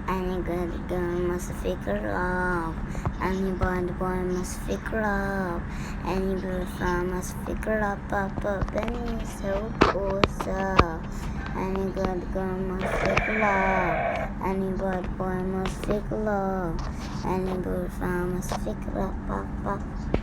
Any good girl must figure love. Any bad boy must figure love. Any girlfriend must figure up. Any so closer. Any good girl must figure love. Any bad boy must figure love. Any girlfriend must figure up.